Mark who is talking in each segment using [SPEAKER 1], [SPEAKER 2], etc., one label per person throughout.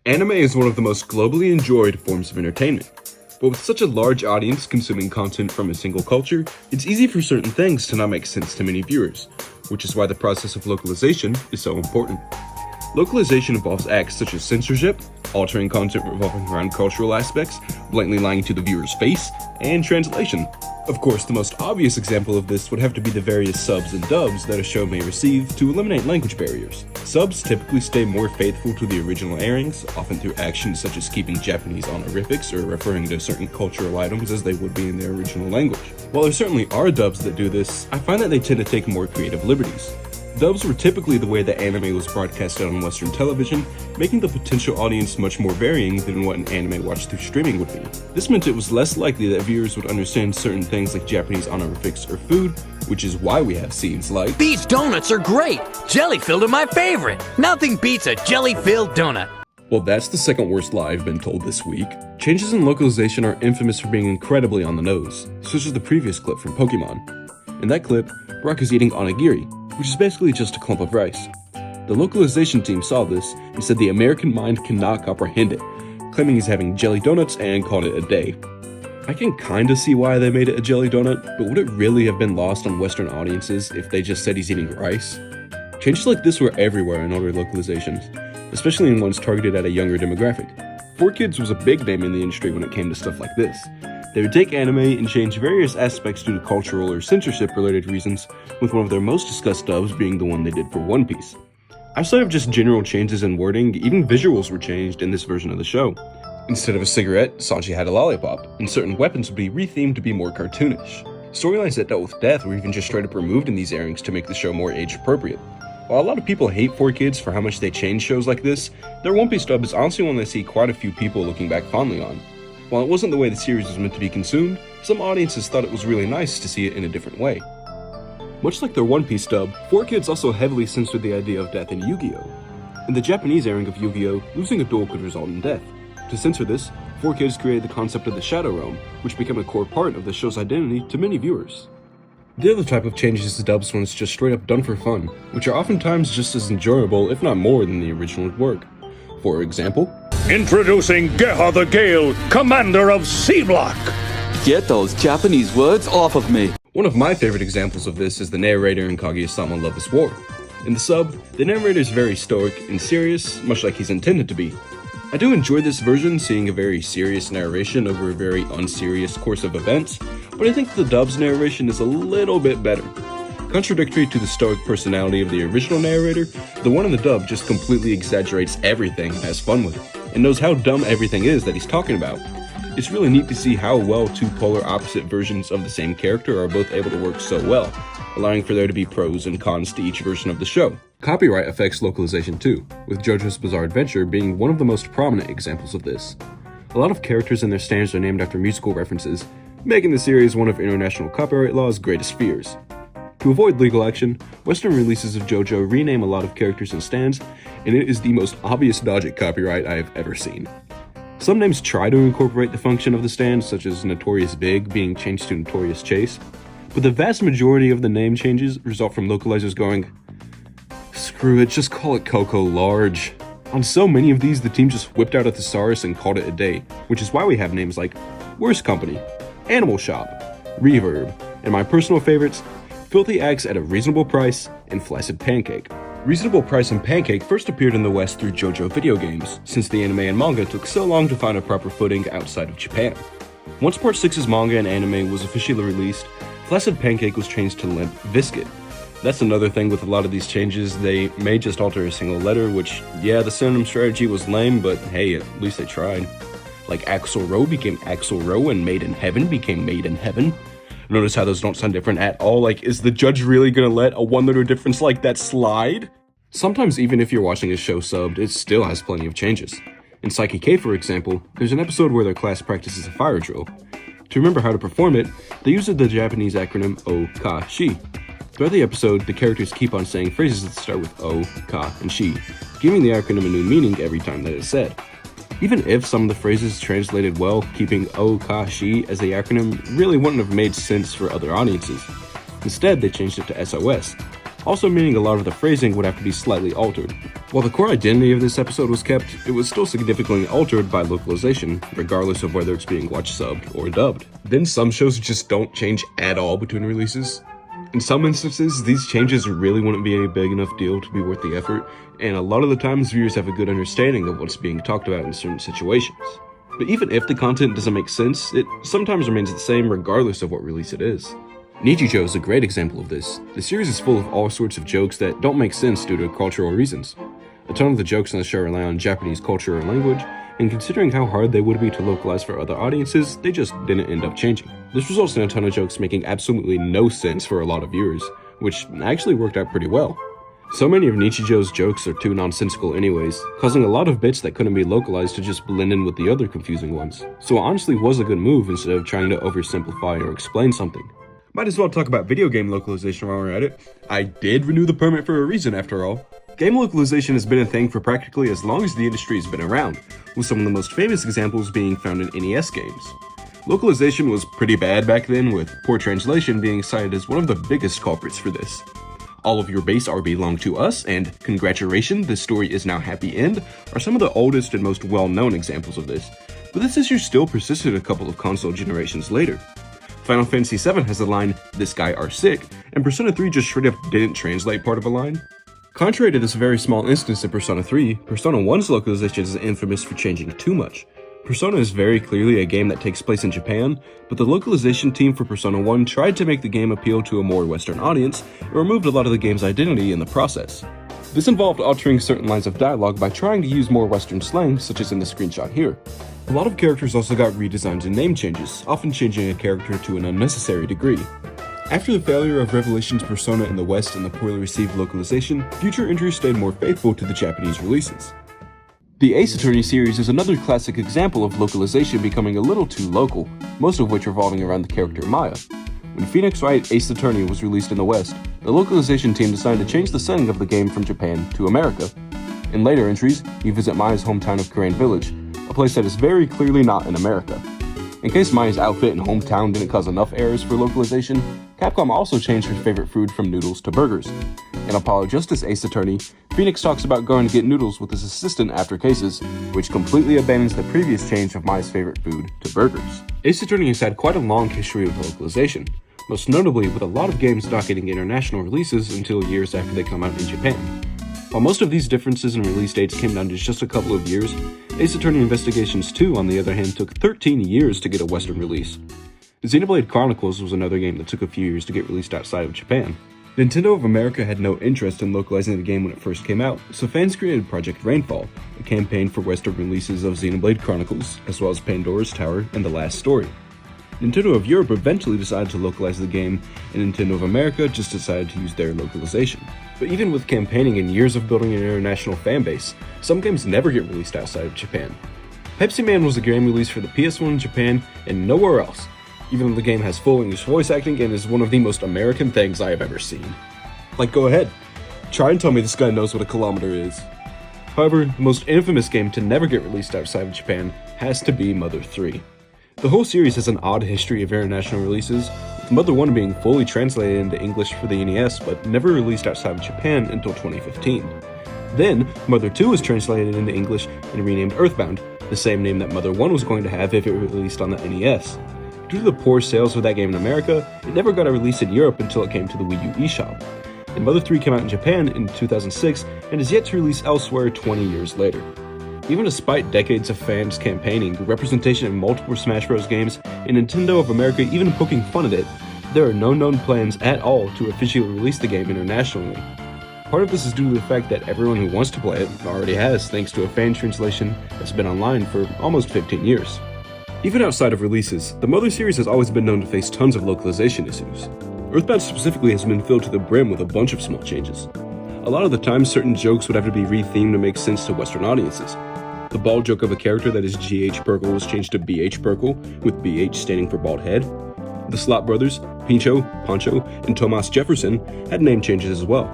[SPEAKER 1] Anime is one of the most globally enjoyed forms of entertainment. But with such a large audience consuming content from a single culture, it's easy for certain things to not make sense to many viewers, which is why the process of localization is so important. Localization involves acts such as censorship, altering content revolving around cultural aspects, blatantly lying to the viewer's face, and translation. Of course, the most obvious example of this would have to be the various subs and dubs that a show may receive to eliminate language barriers. Subs typically stay more faithful to the original airings, often through actions such as keeping Japanese honorifics or referring to certain cultural items as they would be in their original language. While there certainly are dubs that do this, I find that they tend to take more creative liberties. Dubs were typically the way that anime was broadcasted on Western television, making the potential audience much more varying than what an anime watched through streaming would be. This meant it was less likely that viewers would understand certain things like Japanese honorifics or food, which is why we have scenes like,
[SPEAKER 2] "These donuts are great! Jelly-filled are my favorite! Nothing beats a jelly-filled donut!"
[SPEAKER 1] Well, that's the second worst lie I've been told this week. Changes in localization are infamous for being incredibly on the nose, such as the previous clip from Pokemon. In that clip, Brock is eating onigiri, which is basically just a clump of rice. The localization team saw this and said the American mind cannot comprehend it, claiming he's having jelly donuts and called it a day. I can kinda see why they made it a jelly donut, but would it really have been lost on Western audiences if they just said he's eating rice? Changes like this were everywhere in older localizations, especially in ones targeted at a younger demographic. 4Kids was a big name in the industry when it came to stuff like this. They would take anime and change various aspects due to cultural or censorship-related reasons, with one of their most discussed dubs being the one they did for One Piece. Outside of just general changes in wording, even visuals were changed in this version of the show. Instead of a cigarette, Sanji had a lollipop, and certain weapons would be rethemed to be more cartoonish. Storylines that dealt with death were even just straight up removed in these airings to make the show more age-appropriate. While a lot of people hate 4Kids for how much they change shows like this, their One Piece dub is honestly one I see quite a few people looking back fondly on. While it wasn't the way the series was meant to be consumed, some audiences thought it was really nice to see it in a different way. Much like their One Piece dub, 4Kids also heavily censored the idea of death in Yu-Gi-Oh! In the Japanese airing of Yu-Gi-Oh!, losing a duel could result in death. To censor this, 4Kids created the concept of the Shadow Realm, which became a core part of the show's identity to many viewers. The other type of changes to dubs when it's just straight up done for fun, which are oftentimes just as enjoyable, if not more, than the original work. For example,
[SPEAKER 3] introducing Geha the Gale, commander of C-Block!
[SPEAKER 4] Get those Japanese words off of me!
[SPEAKER 1] One of my favorite examples of this is the narrator in Kaguya-sama Love is War. In the sub, the narrator is very stoic and serious, much like he's intended to be. I do enjoy this version, seeing a very serious narration over a very unserious course of events, but I think the dub's narration is a little bit better. Contradictory to the stoic personality of the original narrator, the one in the dub just completely exaggerates everything and has fun with it, and knows how dumb everything is that he's talking about. It's really neat to see how well two polar opposite versions of the same character are both able to work so well, allowing for there to be pros and cons to each version of the show. Copyright affects localization too, with JoJo's Bizarre Adventure being one of the most prominent examples of this. A lot of characters in their stands are named after musical references, making the series one of international copyright law's greatest fears. To avoid legal action, Western releases of JoJo rename a lot of characters and stands, and it is the most obvious dodge at copyright I have ever seen. Some names try to incorporate the function of the stand, such as Notorious Big being changed to Notorious Chase, but the vast majority of the name changes result from localizers going, "Screw it, just call it Coco Large." On so many of these, the team just whipped out a thesaurus and called it a day, which is why we have names like Worst Company, Animal Shop, Reverb, and my personal favorites, Filthy Axe at a Reasonable Price, and Flaccid Pancake. Reasonable Price and Pancake first appeared in the West through JoJo video games, since the anime and manga took so long to find a proper footing outside of Japan. Once Part 6's manga and anime was officially released, Flaccid Pancake was changed to Limp Biscuit. That's another thing with a lot of these changes, they may just alter a single letter, which, yeah, the synonym strategy was lame, but hey, at least they tried. Like Axel Row became Axel Row and Made in Heaven became Made in Heaven. Notice how those don't sound different at all, like is the judge really gonna let a one-letter difference like that slide? Sometimes even if you're watching a show subbed, it still has plenty of changes. In Psyche K, for example, there's an episode where their class practices a fire drill. To remember how to perform it, they use the Japanese acronym O-Ka-Shi. Throughout the episode, the characters keep on saying phrases that start with O, Ka, and Shi, giving the acronym a new meaning every time that it's said. Even if some of the phrases translated well, keeping O, Ka, Shi as the acronym really wouldn't have made sense for other audiences. Instead, they changed it to SOS, also meaning a lot of the phrasing would have to be slightly altered. While the core identity of this episode was kept, it was still significantly altered by localization, regardless of whether it's being watched subbed or dubbed. Then some shows just don't change at all between releases. In some instances, these changes really wouldn't be any big enough deal to be worth the effort, and a lot of the times viewers have a good understanding of what's being talked about in certain situations. But even if the content doesn't make sense, it sometimes remains the same regardless of what release it is. Nichijou is a great example of this. The series is full of all sorts of jokes that don't make sense due to cultural reasons. A ton of the jokes in the show rely on Japanese culture or language, and considering how hard they would be to localize for other audiences, they just didn't end up changing. This results in a ton of jokes making absolutely no sense for a lot of viewers, which actually worked out pretty well. So many of Nichijou's jokes are too nonsensical anyways, causing a lot of bits that couldn't be localized to just blend in with the other confusing ones. So it honestly was a good move instead of trying to oversimplify or explain something. Might as well talk about video game localization while we're at it. I did renew the permit for a reason after all. Game localization has been a thing for practically as long as the industry has been around, with some of the most famous examples being found in NES games. Localization was pretty bad back then, with poor translation being cited as one of the biggest culprits for this. All of your base are belong to us, and congratulations, this story is now happy end, are some of the oldest and most well-known examples of this, but this issue still persisted a couple of console generations later. Final Fantasy VII has the line, "This guy are sick," and Persona 3 just straight up didn't translate part of a line. Contrary to this very small instance in Persona 3, Persona 1's localization is infamous for changing too much. Persona is very clearly a game that takes place in Japan, but the localization team for Persona 1 tried to make the game appeal to a more Western audience, and removed a lot of the game's identity in the process. This involved altering certain lines of dialogue by trying to use more Western slang, such as in the screenshot here. A lot of characters also got redesigns and name changes, often changing a character to an unnecessary degree. After the failure of Revelation's Persona in the West and the poorly received localization, future entries stayed more faithful to the Japanese releases. The Ace Attorney series is another classic example of localization becoming a little too local, most of which revolving around the character Maya. When Phoenix Wright Ace Attorney was released in the West, the localization team decided to change the setting of the game from Japan to America. In later entries, you visit Maya's hometown of Crane Village, a place that is very clearly not in America. In case Maya's outfit and hometown didn't cause enough errors for localization, Capcom also changed her favorite food from noodles to burgers. In Apollo Justice Ace Attorney, Phoenix talks about going to get noodles with his assistant after cases, which completely abandons the previous change of Maya's favorite food to burgers. Ace Attorney has had quite a long history with localization, most notably with a lot of games not getting international releases until years after they come out in Japan. While most of these differences in release dates came down to just a couple of years, Ace Attorney Investigations 2, on the other hand, took 13 years to get a Western release. Xenoblade Chronicles was another game that took a few years to get released outside of Japan. Nintendo of America had no interest in localizing the game when it first came out, so fans created Project Rainfall, a campaign for Western releases of Xenoblade Chronicles, as well as Pandora's Tower and The Last Story. Nintendo of Europe eventually decided to localize the game, and Nintendo of America just decided to use their localization. But even with campaigning and years of building an international fanbase, some games never get released outside of Japan. Pepsi Man was a game released for the PS1 in Japan and nowhere else, even though the game has full English voice acting and is one of the most American things I have ever seen. Like, go ahead, try and tell me this guy knows what a kilometer is. However, the most infamous game to never get released outside of Japan has to be Mother 3. The whole series has an odd history of international releases, with Mother 1 being fully translated into English for the NES but never released outside of Japan until 2015. Then, Mother 2 was translated into English and renamed EarthBound, the same name that Mother 1 was going to have if it were released on the NES. Due to the poor sales of that game in America, it never got a release in Europe until it came to the Wii U eShop. And Mother 3 came out in Japan in 2006 and is yet to release elsewhere 20 years later. Even despite decades of fans campaigning, representation in multiple Smash Bros. Games, and Nintendo of America even poking fun at it, there are no known plans at all to officially release the game internationally. Part of this is due to the fact that everyone who wants to play it already has, thanks to a fan translation that's been online for almost 15 years. Even outside of releases, the Mother series has always been known to face tons of localization issues. EarthBound specifically has been filled to the brim with a bunch of small changes. A lot of the time, certain jokes would have to be rethemed to make sense to Western audiences. The bald joke of a character that is GH Perkle was changed to BH Perkle, with BH standing for bald head. The Slot brothers, Pincho, Pancho, and Tomas Jefferson had name changes as well.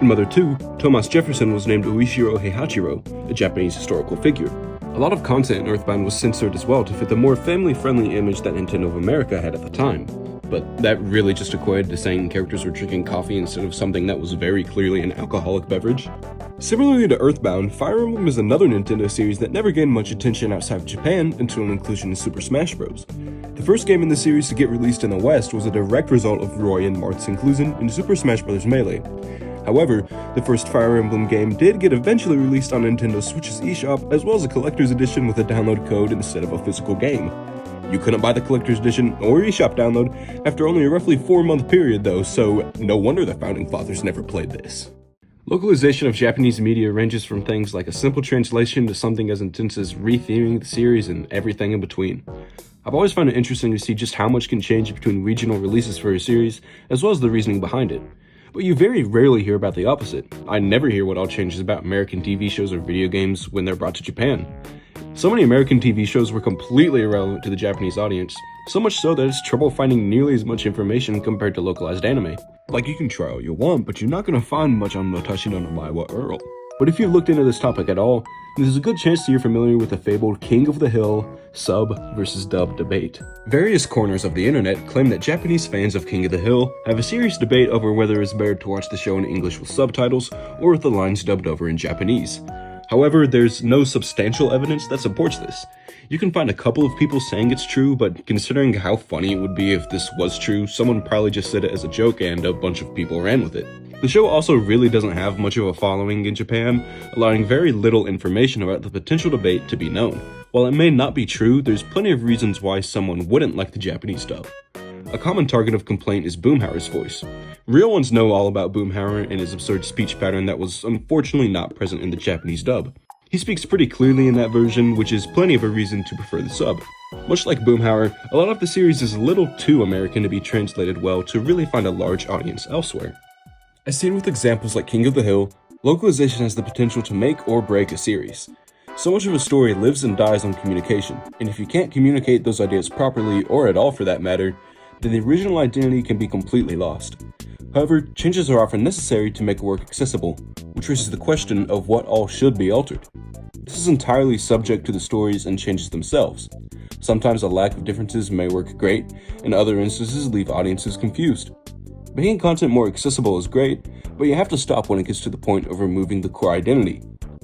[SPEAKER 1] In Mother 2, Tomas Jefferson was named Ueshiro Heihachiro, a Japanese historical figure. A lot of content in EarthBound was censored as well to fit the more family-friendly image that Nintendo of America had at the time. But that really just equated to saying characters were drinking coffee instead of something that was very clearly an alcoholic beverage. Similarly to EarthBound, Fire Emblem is another Nintendo series that never gained much attention outside of Japan until an inclusion in Super Smash Bros. The first game in the series to get released in the West was a direct result of Roy and Marth's inclusion in Super Smash Bros. Melee. However, the first Fire Emblem game did get eventually released on Nintendo Switch's eShop, as well as a collector's edition with a download code instead of a physical game. You couldn't buy the collector's edition or eShop download after only a roughly 4-month period though, so no wonder the founding fathers never played this. Localization of Japanese media ranges from things like a simple translation to something as intense as retheming the series and everything in between. I've always found it interesting to see just how much can change between regional releases for a series, as well as the reasoning behind it. But you very rarely hear about the opposite. I never hear what all changes about American TV shows or video games when they're brought to Japan. So many American TV shows were completely irrelevant to the Japanese audience, so much so that it's trouble finding nearly as much information compared to localized anime. Like, you can try all you want, but you're not going to find much on Watashi no Namae wa Earl. But if you've looked into this topic at all, there's a good chance that you're familiar with the fabled King of the Hill sub versus dub debate. Various corners of the internet claim that Japanese fans of King of the Hill have a serious debate over whether it's better to watch the show in English with subtitles or with the lines dubbed over in Japanese. However, there's no substantial evidence that supports this. You can find a couple of people saying it's true, but considering how funny it would be if this was true, someone probably just said it as a joke and a bunch of people ran with it. The show also really doesn't have much of a following in Japan, allowing very little information about the potential debate to be known. While it may not be true, there's plenty of reasons why someone wouldn't like the Japanese dub. A common target of complaint is Boomhauer's voice. Real ones know all about Boomhauer and his absurd speech pattern that was unfortunately not present in the Japanese dub. He speaks pretty clearly in that version, which is plenty of a reason to prefer the sub. Much like Boomhauer, a lot of the series is a little too American to be translated well to really find a large audience elsewhere. As seen with examples like King of the Hill, localization has the potential to make or break a series. So much of a story lives and dies on communication, and if you can't communicate those ideas properly, or at all for that matter, then the original identity can be completely lost. However, changes are often necessary to make a work accessible, which raises the question of what all should be altered. This is entirely subject to the stories and changes themselves. Sometimes a lack of differences may work great, and other instances leave audiences confused. Making content more accessible is great, but you have to stop when it gets to the point of removing the core identity.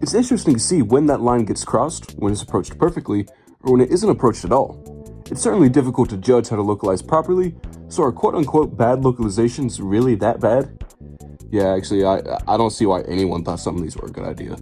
[SPEAKER 1] It's interesting to see when that line gets crossed, when it's approached perfectly, or when it isn't approached at all. It's certainly difficult to judge how to localize properly, so are quote-unquote bad localizations really that bad? Yeah, actually, I don't see why anyone thought some of these were a good idea.